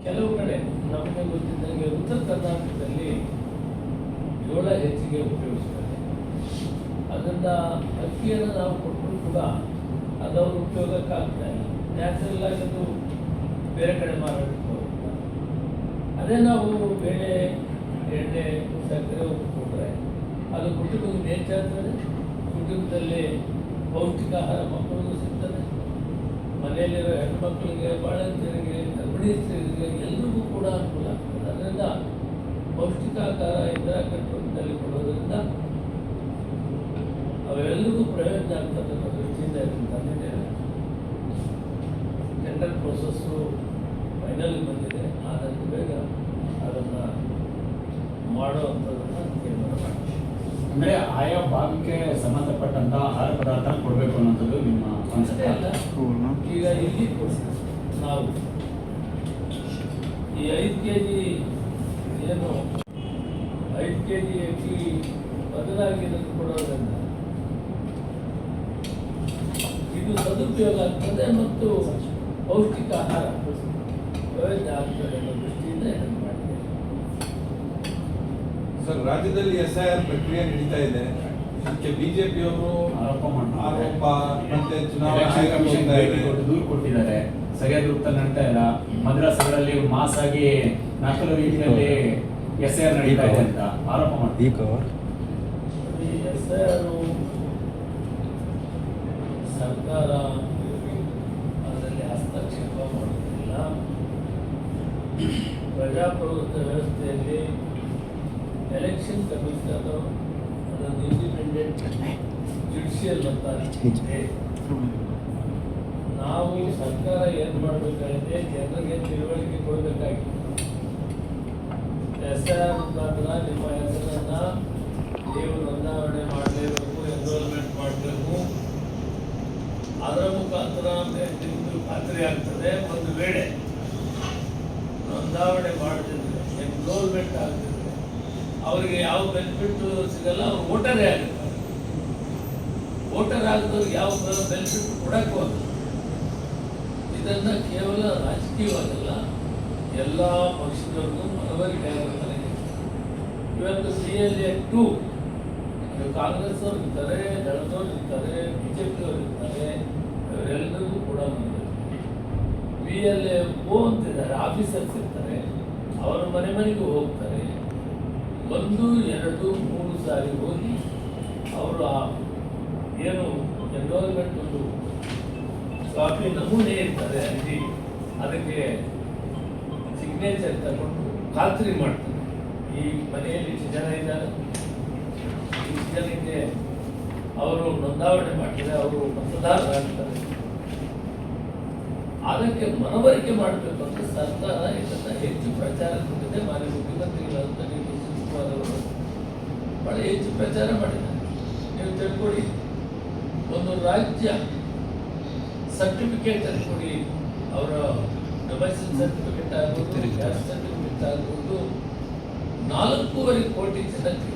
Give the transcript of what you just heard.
ಕೆಲವು ಕಡೆ ನಮಗೆ ಗೊತ್ತಿದ್ದಂಗೆ ಉತ್ತರ ಕರ್ನಾಟಕದಲ್ಲಿ ಜೋಳ ಹೆಚ್ಚಿಗೆ ಉಪಯೋಗಿಸ್ತಾರೆ. ಅದರಿಂದ ಅಕ್ಕಿಯನ್ನು ನಾವು ಕೊಟ್ಟರು ಕೂಡ ಅದವ್ರ ಉಪಯೋಗಕ್ಕಾಗ್ತಾ ಇಲ್ಲ. ನ್ಯಾಚುರಲ್ ಆಗಿ ಅದು ಬೇರೆ ಕಡೆ ಮಾರಾಟಕ್ಕೆ ಹೋಗುತ್ತೆ. ಅದೇ ನಾವು ಬೇಳೆ, ಎಣ್ಣೆ, ಸಕ್ಕರೆ ಉಪ್ಪು ಕೊಟ್ಟರೆ ಅದು ಕುಟುಂಬಕ್ಕೆ ಹೆಚ್ಚಾಗ್ತದೆ. ಕುಟುಂಬದಲ್ಲಿ ಪೌಷ್ಟಿಕ ಆಹಾರ ಮಕ್ಕಳಿಗೂ ಸಿಗ್ತದೆ. ಮನೆಯಲ್ಲಿರೋ ಹೆಣ್ಮಕ್ಳಿಗೆ, ಬಾಳಂತಿಯರಿಗೆ, ಗರ್ಭಿಣಿ ಸ್ತ್ರೀಯರಿಗೆ ಎಲ್ಲರಿಗೂ ಕೂಡ ಅನುಕೂಲ ಆಗ್ತದೆ. ಅದರಿಂದ ಪೌಷ್ಟಿಕಾಹಾರ ಇಂದಿರಾ ಕಂಟ್ರೋಲ್ನಲ್ಲಿ ಕೊಡೋದ್ರಿಂದ ಅವೆಲ್ಲರಿಗೂ ಪ್ರಯೋಜನ ಆಗ್ತದೆ ಅನ್ನೋ ದೃಷ್ಟಿಯಿಂದ ತಂದಿದ್ದೇವೆ. ಟೆಂಡರ್ ಪ್ರೋಸೆಸ್ಸು ಫೈನಲ್ ಬಂದಿದೆ. ಆದಷ್ಟು ಬೇಗ ಅದನ್ನು ಮಾಡುವಂಥದ್ದನ್ನು ತೀರ್ಮಾನ ಮಾಡ್ತೀವಿ. ಅಂದರೆ ಆಯಾ ಭಾಗಕ್ಕೆ ಸಂಬಂಧಪಟ್ಟಂಥ ಆಹಾರ ಪದಾರ್ಥ ಕೊಡಬೇಕು ಅನ್ನೋದು ನಿಮ್ಮ ಅಷ್ಟೇ ಅಲ್ಲ, ಈಗ ಇಲ್ಲಿ ನಾವು ಈ 5 kg ಏನು 5 kg ಅಕ್ಕಿ ಬದಲಾಗಿ ಇದನ್ನು ಕೊಡೋದ್ರಿಂದ ಇದು ಸದುಪಯೋಗ ಆಗ್ತದೆ ಮತ್ತು ಪೌಷ್ಟಿಕ ಆಹಾರ ಪ್ರಯೋಜನ ಆಗ್ತದೆ ಅನ್ನೋ ದೃಷ್ಟಿಯಿಂದ ಇದನ್ನು ಮಾಡಿದೆ. ಸರ್, ರಾಜ್ಯದಲ್ಲಿ SIR ಪ್ರಕ್ರಿಯೆ ನಡೀತಾ ಇದೆ. ಇದಕ್ಕೆ ಬಿಜೆಪಿಯವರು ಆರೋಪ ಮತ್ತೆ ಚುನಾವಣಾ ದೂರು ಕೊಟ್ಟಿದ್ದಾರೆ. ಸರಿಯಾದ ಉತ್ತರ ನಡೀತಾ ಇಲ್ಲ. ಮದ್ರಾಸ್ಗಳಲ್ಲಿ ಮಾಸ್ ಆಗಿ ನಕಲು ರೀತಿಯಲ್ಲಿ SIR ನಡೀತಾ ಇದೆ ಅಂತ ಆರೋಪ ಮಾಡ್ತೀವಿ. SIR ಸರ್ಕಾರ ಅದರಲ್ಲಿ ಹಸ್ತಕ್ಷೇಪ ಮಾಡುತ್ತಿಲ್ಲ. ಪ್ರಜಾಪ್ರಭುತ್ವ ವ್ಯವಸ್ಥೆಯಲ್ಲಿ ಎಲೆಕ್ಷನ್ ಕಮಿಷನರ್ ಅದೊಂದು ಇಂಡಿಪೆಂಡೆಂಟ್ ಜುಡಿಷಿಯಲ್ ಅಂತ ಇದೆ. ನಾವು ಸರ್ಕಾರ ಏನು ಮಾಡಬೇಕಾಗಿದೆ, ಜನರಿಗೆ ತಿಳುವಳಿಕೆ ಕೊಡಬೇಕಾಗಿದೆ. SIR ಮುಖಾಂತರ ನಿಮ್ಮ ಹೆಸರನ್ನ ನೀವು ನೋಂದಾವಣೆ ಮಾಡಲೇಬೇಕು, ಎನ್ರೋಲ್ಮೆಂಟ್ ಮಾಡಬೇಕು. ಅದರ ಮುಖಾಂತರ ನಿಮ್ಮದು ಖಾತ್ರಿ ಆಗ್ತದೆ. ಒಂದು ವೇಳೆ ನೋಂದಾವಣೆ ಮಾಡದಿದ್ರೆ, ಎನ್ರೋಲ್ಮೆಂಟ್ ಆಗದಿದ್ರೆ ಅವರಿಗೆ ಯಾವ ಬೆನಿಫಿಟ್ ಸಿಗಲ್ಲ. ಅವ್ರು ವೋಟರೇ ಆಗಿರ್ತಾರೆ. ವೋಟರ್ ಆಗದವ್ರಿಗೆ ಯಾವ ಬೆನಿಫಿಟ್ ಕೊಡಕ್ಕೂ ಆಗಲ್ಲ. ಇದನ್ನ ಕೇವಲ ರಾಜಕೀಯವಾಗಲ್ಲ, ಎಲ್ಲ ಪಕ್ಷದವ್ರಿಗೂ ಮನವರಿಕೆ ಆಗುತ್ತದೆ. ಇವತ್ತು CLA 2 ಕಾಂಗ್ರೆಸ್ ಅವರು ಇರ್ತಾರೆ, ದಳದವ್ರು ಇರ್ತಾರೆ, ಬಿಜೆಪಿಯವರು ಇರ್ತಾರೆ, ಇವರೆಲ್ಲರಿಗೂ ಕೂಡ VLA 4 ಅಂತಿದ್ದಾರೆ, ಆಫೀಸರ್ಸ್ ಇರ್ತಾರೆ. ಅವರು ಮನೆ ಮನೆಗೂ ಹೋಗ್ತಾರೆ. 1, 2, 3 ಸಾರಿ ಹೋಗಿ ಅವರು ಏನು ಎನ್ರೋಲ್ಮೆಂಟ್ ಒಂದು ಕಾಪಿ ನಮೂನೆ ಇರ್ತಾರೆ ಅಲ್ಲಿ, ಅದಕ್ಕೆ ಸಿಗ್ನೇಚರ್ ತಗೊಂಡು ಖಾತ್ರಿ ಮಾಡ್ತಾರೆ. ಈ ಮನೆಯಲ್ಲಿ ಇಷ್ಟು ಜನ ಇದ್ದಾರೆ, ಇಷ್ಟು ಜನಕ್ಕೆ ಅವರು ನೋಂದಾವಣೆ ಮಾಡ್ತಾರೆ, ಅವರು ಮತದಾರರಾಗ್ತಾರೆ. ಅದಕ್ಕೆ ಮನವರಿಕೆ ಮಾಡಬೇಕು ಅಂತ ಸರ್ಕಾರ ಇದನ್ನು ಹೆಚ್ಚು ಪ್ರಚಾರ ಕೊಟ್ಟಿದೆ. ಮಾನ್ಯ ಮುಖ್ಯಮಂತ್ರಿಗಳಂತ ಅವರು ಬಹಳ ಹೆಚ್ಚು ಪ್ರಚಾರ ಮಾಡಿದ್ದಾರೆ. ನೀವು ತಿಳ್ಕೊಳ್ಳಿ, ಒಂದು ರಾಜ್ಯ ಸರ್ಟಿಫಿಕೇಟ್ ಅಂತ ಕೊಡಿ, ಅವರ ಡೊಮೆಸ್ಟಿಕ್ ಸರ್ಟಿಫಿಕೇಟ್ ಆಗ್ಬೋದು, ಗ್ಯಾಸ್ ಸರ್ಟಿಫಿಕೇಟ್ ಆಗ್ಬೋದು, 4.25 ಕೋಟಿ ಜನಕ್ಕೆ